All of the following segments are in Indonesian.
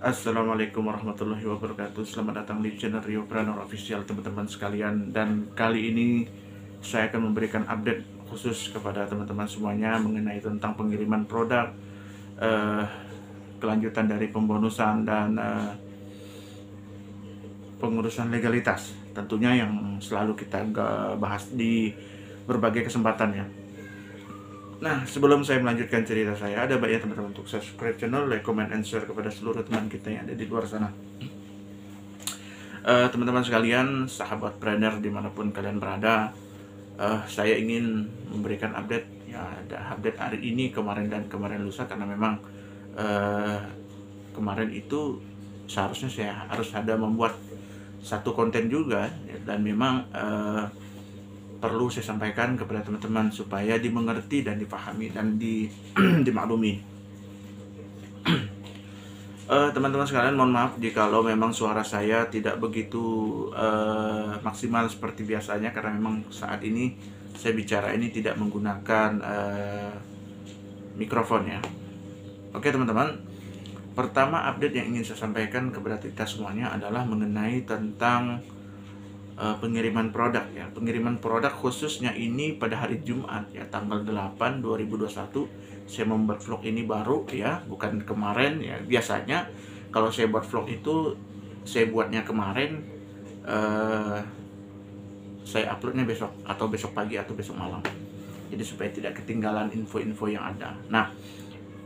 Assalamualaikum warahmatullahi wabarakatuh. Selamat datang di channel Riopreneur Official teman-teman sekalian. Dan kali ini saya akan memberikan update khusus kepada teman-teman semuanya mengenai tentang pengiriman produk, eh, kelanjutan dari pembonusan dan pengurusan legalitas. Tentunya yang selalu kita bahas di berbagai kesempatan ya. Nah, sebelum saya melanjutkan cerita saya, ada baiknya teman-teman untuk subscribe channel, like, comment, and share kepada seluruh teman kita yang ada di luar sana. Teman-teman sekalian, sahabat trainer dimanapun kalian berada, saya ingin memberikan update. Ya, ada update hari ini, kemarin dan kemarin lusa, karena memang kemarin itu seharusnya saya harus ada membuat satu konten juga, ya, dan memang perlu saya sampaikan kepada teman-teman supaya dimengerti dan dipahami dan dimaklumi. Teman-teman sekalian, mohon maaf jikalau memang suara saya tidak begitu maksimal seperti biasanya, karena memang saat ini saya bicara ini tidak menggunakan mikrofon ya. Oke teman-teman, pertama update yang ingin saya sampaikan kepada kita semuanya adalah mengenai tentang pengiriman produk ya. Pengiriman produk khususnya ini pada hari Jumat ya, tanggal 8 2021. Saya membuat vlog ini baru ya, bukan kemarin ya. Biasanya kalau saya buat vlog itu saya buatnya kemarin, saya uploadnya besok atau besok pagi atau besok malam. Jadi supaya tidak ketinggalan info-info yang ada. Nah,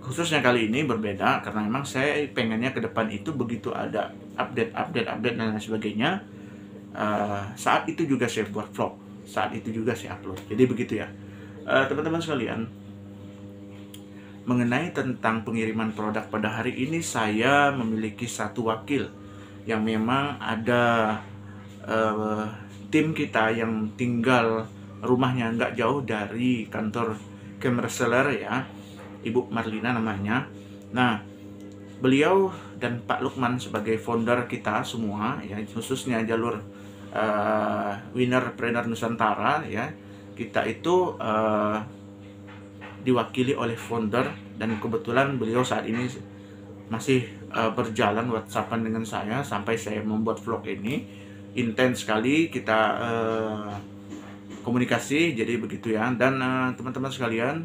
khususnya kali ini berbeda karena memang saya pengennya ke depan itu begitu ada update dan lain sebagainya, saat itu juga saya buat vlog, saat itu juga saya upload. Jadi begitu ya, teman-teman sekalian. Mengenai tentang pengiriman produk pada hari ini, saya memiliki satu wakil yang memang ada tim kita yang tinggal rumahnya nggak jauh dari kantor Kemreseller ya, Ibu Marlina namanya. Nah, beliau dan Pak Lukman sebagai founder kita semua ya, khususnya jalur Winnerpreneur Nusantara ya, kita itu diwakili oleh founder, dan kebetulan beliau saat ini masih berjalan WhatsAppan dengan saya sampai saya membuat vlog ini. Intens sekali kita komunikasi, jadi begitu ya. Dan teman-teman sekalian,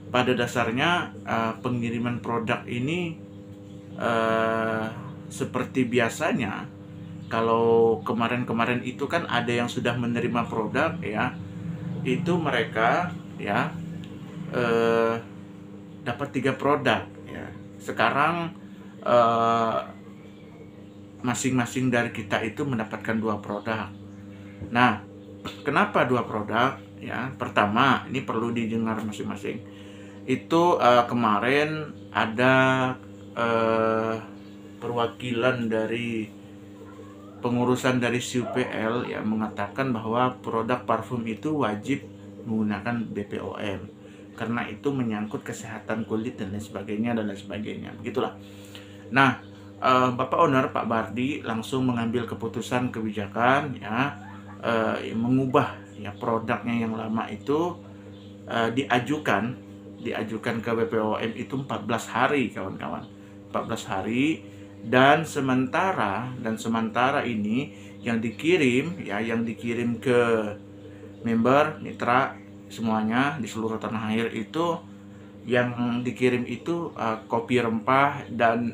pada dasarnya pengiriman produk ini seperti biasanya. Kalau kemarin-kemarin itu kan ada yang sudah menerima produk ya, itu mereka ya dapat 3 produk ya. Sekarang masing-masing dari kita itu mendapatkan 2 produk. Nah, kenapa 2 produk ya? Pertama, ini perlu didengar masing-masing. Itu kemarin ada perwakilan dari pengurusan dari CUPL ya mengatakan bahwa produk parfum itu wajib menggunakan BPOM karena itu menyangkut kesehatan kulit dan lain sebagainya, begitulah. Nah, Bapak Owner Pak Bardi langsung mengambil keputusan kebijakan ya, mengubah ya produknya yang lama itu diajukan ke BPOM itu 14 hari kawan-kawan, 14 hari. Dan sementara ini yang dikirim ke member mitra semuanya di seluruh tanah air itu, yang dikirim itu kopi rempah dan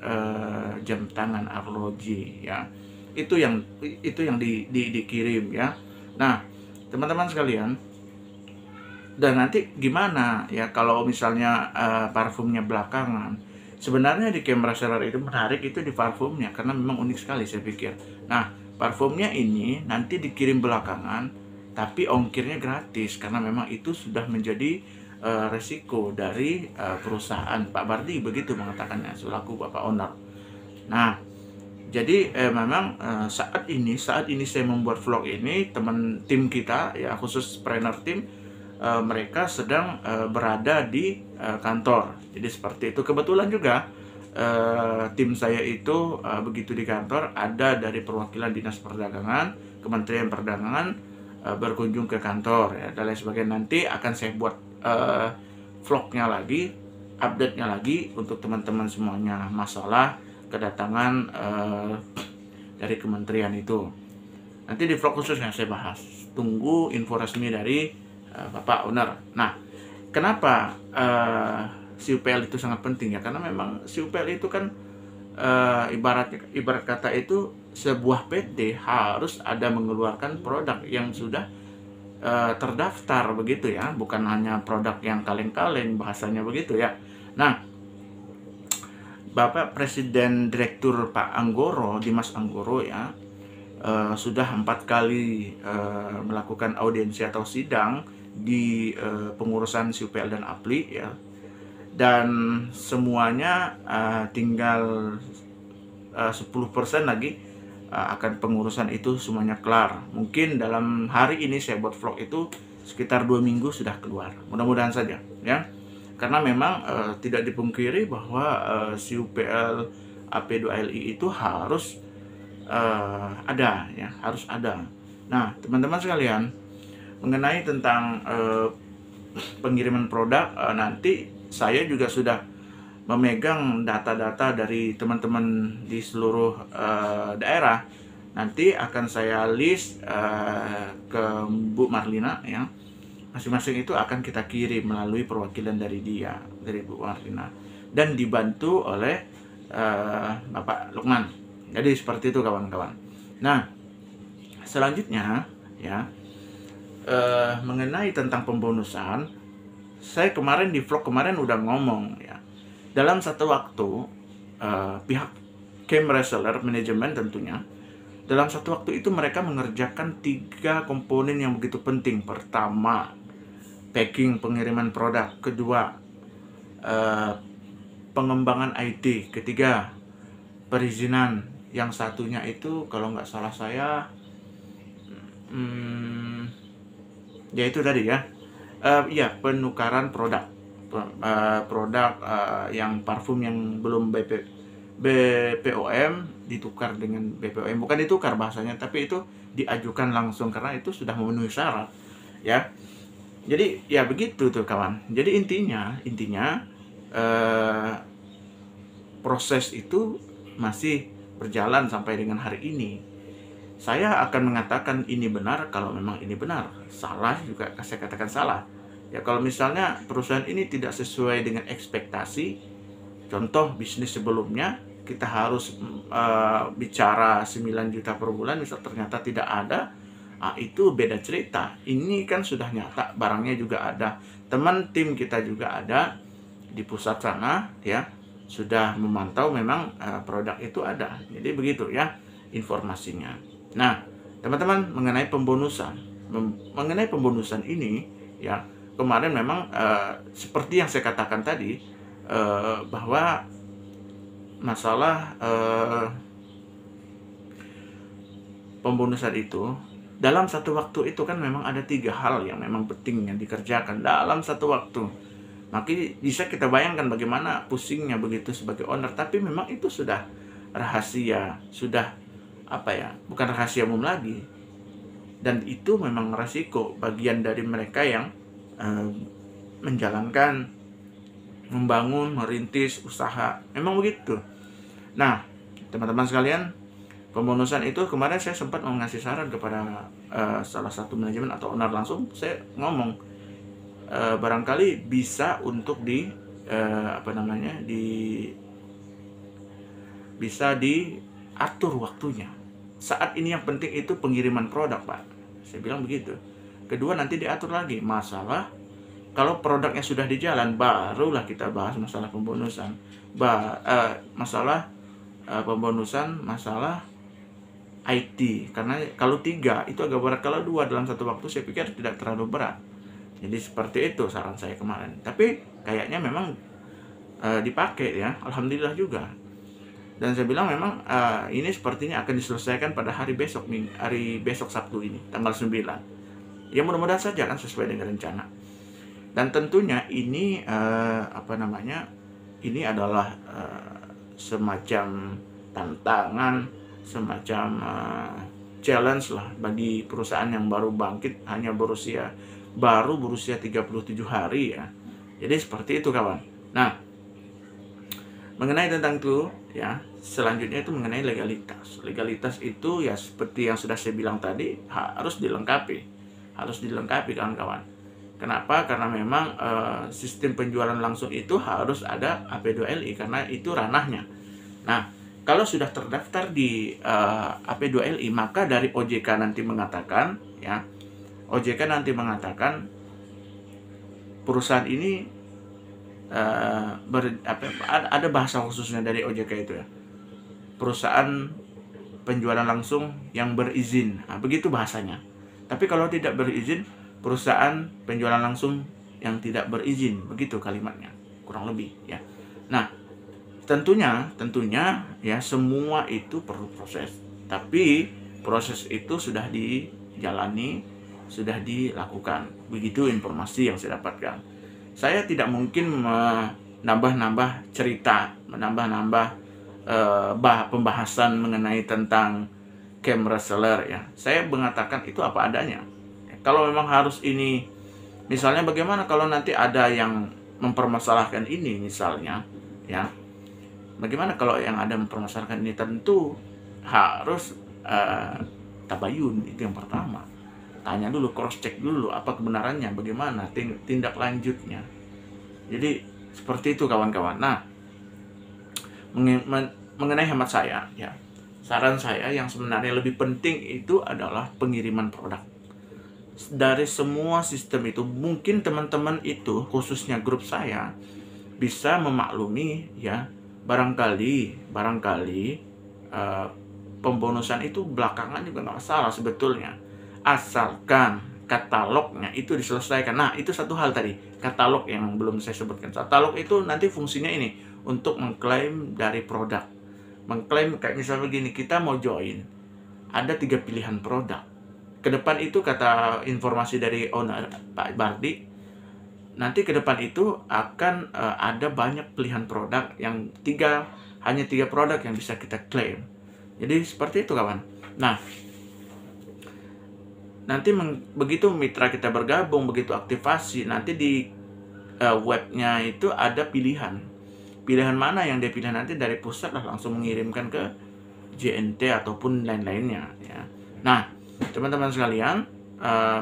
jam tangan arloji ya. Itu yang dikirim ya. Nah, teman-teman sekalian, dan nanti gimana ya kalau misalnya parfumnya belakangan? Sebenarnya di Kemreseller itu menarik itu di parfumnya, karena memang unik sekali saya pikir. Nah, parfumnya ini nanti dikirim belakangan, tapi ongkirnya gratis, karena memang itu sudah menjadi resiko dari perusahaan. Pak Bardi begitu mengatakannya selaku Bapak Owner. Nah, jadi memang saat ini saya membuat vlog ini, tim kita ya, khusus trainer tim, mereka sedang berada di kantor. Jadi seperti itu. Kebetulan juga tim saya itu begitu di kantor, ada dari perwakilan Dinas Perdagangan, Kementerian Perdagangan berkunjung ke kantor ya, dan lain sebagainya. Nanti akan saya buat vlognya lagi, update-nya lagi untuk teman-teman semuanya, masalah kedatangan dari kementerian itu. Nanti di vlog khusus yang saya bahas. Tunggu info resmi dari Bapak Owner. Nah, kenapa CUPL itu sangat penting ya? Karena memang CUPL itu kan ibarat kata itu sebuah PT harus ada mengeluarkan produk yang sudah terdaftar begitu ya, bukan hanya produk yang kaleng-kaleng, bahasanya begitu ya. Nah, Bapak Presiden Direktur Pak Anggoro, Dimas Anggoro ya, sudah 4 kali melakukan audiensi atau sidang di pengurusan CUPL dan APLI ya, dan semuanya tinggal 10% lagi akan pengurusan itu semuanya kelar. Mungkin dalam hari ini saya buat vlog itu sekitar 2 minggu sudah keluar, mudah-mudahan saja ya, karena memang tidak dipungkiri bahwa CUPL AP2LI itu harus ada ya, harus ada. Nah, teman-teman sekalian, mengenai tentang pengiriman produk, nanti saya juga sudah memegang data-data dari teman-teman di seluruh daerah. Nanti akan saya list ke Bu Marlina ya. Masing-masing itu akan kita kirim melalui perwakilan dari dia, dari Bu Marlina, dan dibantu oleh Bapak Lukman. Jadi seperti itu kawan-kawan. Nah, selanjutnya ya, mengenai tentang pembonusan, saya kemarin di vlog kemarin udah ngomong ya. Dalam satu waktu pihak camp reseller manajemen tentunya, dalam satu waktu itu mereka mengerjakan 3 komponen yang begitu penting. Pertama, packing pengiriman produk. Kedua, pengembangan ID. Ketiga, perizinan. Yang satunya itu kalau nggak salah saya ya itu tadi ya, ya penukaran produk yang parfum yang belum BPOM ditukar dengan BPOM, bukan ditukar bahasanya, tapi itu diajukan langsung karena itu sudah memenuhi syarat ya. Jadi ya begitu tuh kawan. Jadi intinya proses itu masih berjalan sampai dengan hari ini. Saya akan mengatakan ini benar kalau memang ini benar. Salah juga saya katakan salah. Ya kalau misalnya perusahaan ini tidak sesuai dengan ekspektasi, contoh bisnis sebelumnya kita harus bicara 9 juta per bulan, misal ternyata tidak ada, itu beda cerita. Ini kan sudah nyata, barangnya juga ada. Teman tim kita juga ada di pusat sana ya, sudah memantau memang produk itu ada. Jadi begitu ya informasinya. Nah, teman-teman, mengenai pembonusan ini ya, kemarin memang seperti yang saya katakan tadi, bahwa masalah pembonusan itu dalam satu waktu itu kan memang ada 3 hal yang memang penting yang dikerjakan dalam satu waktu. Maka bisa kita bayangkan bagaimana pusingnya begitu sebagai owner. Tapi memang itu sudah rahasia, sudah bukan rahasia umum lagi. Dan itu memang resiko bagian dari mereka yang menjalankan, membangun, merintis usaha. Memang begitu. Nah, teman-teman sekalian, pembonusan itu kemarin saya sempat mengasih saran kepada salah satu manajemen atau owner, langsung saya ngomong, barangkali bisa untuk bisa diatur waktunya. Saat ini yang penting itu pengiriman produk, Pak. Saya bilang begitu. Kedua, nanti diatur lagi masalah kalau produknya sudah di jalan, barulah kita bahas masalah pembonusan. Masalah pembonusan, masalah IT. Karena kalau 3 itu agak berat, kalau 2 dalam satu waktu saya pikir tidak terlalu berat. Jadi seperti itu saran saya kemarin. Tapi kayaknya memang dipakai ya, alhamdulillah juga. Dan saya bilang memang ini sepertinya akan diselesaikan pada hari besok Sabtu ini, tanggal 9. Ya mudah-mudahan saja kan sesuai dengan rencana. Dan tentunya ini ini adalah semacam tantangan, semacam challenge lah bagi perusahaan yang baru bangkit, hanya berusia 37 hari ya. Jadi seperti itu kawan. Nah, mengenai tentang itu Ya, selanjutnya itu mengenai legalitas. Legalitas itu ya seperti yang sudah saya bilang tadi, harus dilengkapi kawan-kawan. Kenapa? Karena memang sistem penjualan langsung itu harus ada AP2LI karena itu ranahnya. Nah, kalau sudah terdaftar di AP2LI, maka dari OJK nanti mengatakan, ya, OJK nanti mengatakan perusahaan ini ada bahasa khususnya dari OJK itu ya, perusahaan penjualan langsung yang berizin, nah, begitu bahasanya. Tapi kalau tidak berizin, perusahaan penjualan langsung yang tidak berizin, begitu kalimatnya kurang lebih ya. Nah, tentunya ya semua itu perlu proses, tapi proses itu sudah dijalani, sudah dilakukan. Begitu informasi yang saya dapatkan. Saya tidak mungkin menambah-nambah cerita, menambah-nambah pembahasan mengenai tentang cam reseller ya. Saya mengatakan itu apa adanya. Kalau memang harus ini, misalnya bagaimana kalau nanti ada yang mempermasalahkan ini misalnya, ya. Bagaimana kalau yang ada mempermasalahkan ini? Tentu harus tabayun, itu yang pertama. Tanya dulu, cross check dulu apa kebenarannya, bagaimana tindak lanjutnya. Jadi seperti itu kawan-kawan. Nah, mengenai hemat saya ya, saran saya yang sebenarnya lebih penting itu adalah pengiriman produk. Dari semua sistem itu, mungkin teman-teman itu khususnya grup saya bisa memaklumi ya, barangkali pembonusan itu belakangan juga nggak masalah sebetulnya, asalkan katalognya itu diselesaikan. Nah, itu satu hal tadi, katalog yang belum saya sebutkan. Katalog itu nanti fungsinya ini untuk mengklaim dari produk, mengklaim kayak misalnya begini, kita mau join, ada 3 pilihan produk. Ke depan itu kata informasi dari owner Pak Bardi, nanti ke depan itu akan ada banyak pilihan produk yang hanya 3 produk yang bisa kita klaim. Jadi seperti itu kawan. Nah, nanti begitu mitra kita bergabung, begitu aktivasi, nanti di webnya itu ada pilihan mana yang dia pilih, nanti dari pusat lah langsung mengirimkan ke JNT ataupun lain-lainnya ya. Nah, teman-teman sekalian,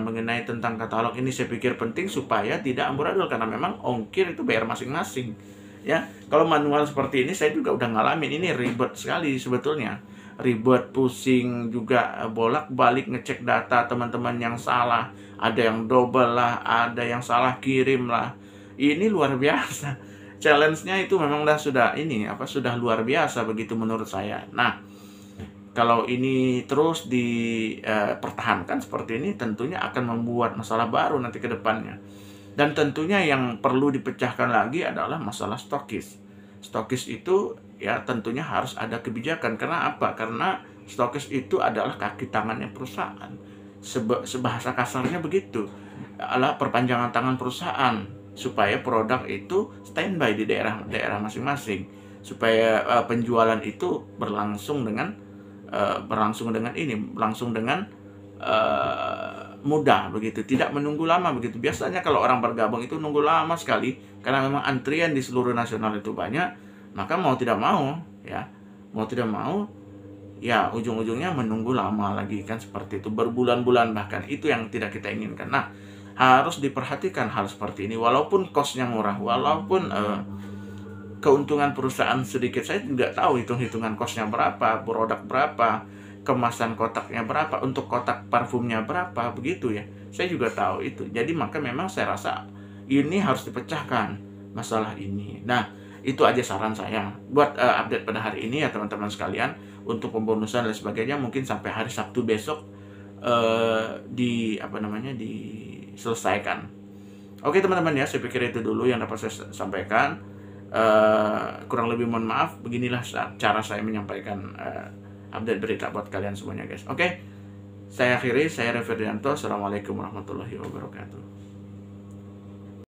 mengenai tentang katalog ini saya pikir penting supaya tidak amburadul, karena memang ongkir itu bayar masing-masing ya. Kalau manual seperti ini saya juga udah ngalamin, ini ribet sekali sebetulnya, ribet, pusing juga, bolak-balik ngecek data teman-teman yang salah, ada yang double lah, ada yang salah kirim lah. Ini luar biasa, challenge-nya itu memang sudah luar biasa begitu menurut saya. Nah, kalau ini terus dipertahankan seperti ini, tentunya akan membuat masalah baru nanti ke depannya. Dan tentunya yang perlu dipecahkan lagi adalah masalah stokis. Stokis itu ya tentunya harus ada kebijakan. Karena apa? Karena stokis itu adalah kaki tangannya perusahaan. Sebahasa kasarnya begitu, adalah perpanjangan tangan perusahaan supaya produk itu standby di daerah masing-masing, supaya penjualan itu berlangsung dengan mudah begitu, tidak menunggu lama begitu. Biasanya kalau orang bergabung itu nunggu lama sekali karena memang antrian di seluruh nasional itu banyak, maka mau tidak mau ya ujung-ujungnya menunggu lama lagi kan, seperti itu, berbulan-bulan bahkan. Itu yang tidak kita inginkan. Nah, harus diperhatikan hal seperti ini, walaupun cost-nya murah, walaupun keuntungan perusahaan sedikit. Saya juga tahu hitung-hitungan cost-nya berapa, produk berapa, kemasan kotaknya berapa, untuk kotak parfumnya berapa, begitu ya. Saya juga tahu itu. Jadi maka memang saya rasa ini harus dipecahkan masalah ini. Nah, itu aja saran saya buat update pada hari ini ya teman-teman sekalian. Untuk pembonusan dan sebagainya mungkin sampai hari Sabtu besok diselesaikan. Oke teman-teman ya, saya pikir itu dulu yang dapat saya sampaikan. Kurang lebih mohon maaf. Beginilah cara saya menyampaikan update berita buat kalian semuanya guys. Oke, saya akhiri. Saya Reverdianto. Assalamualaikum warahmatullahi wabarakatuh.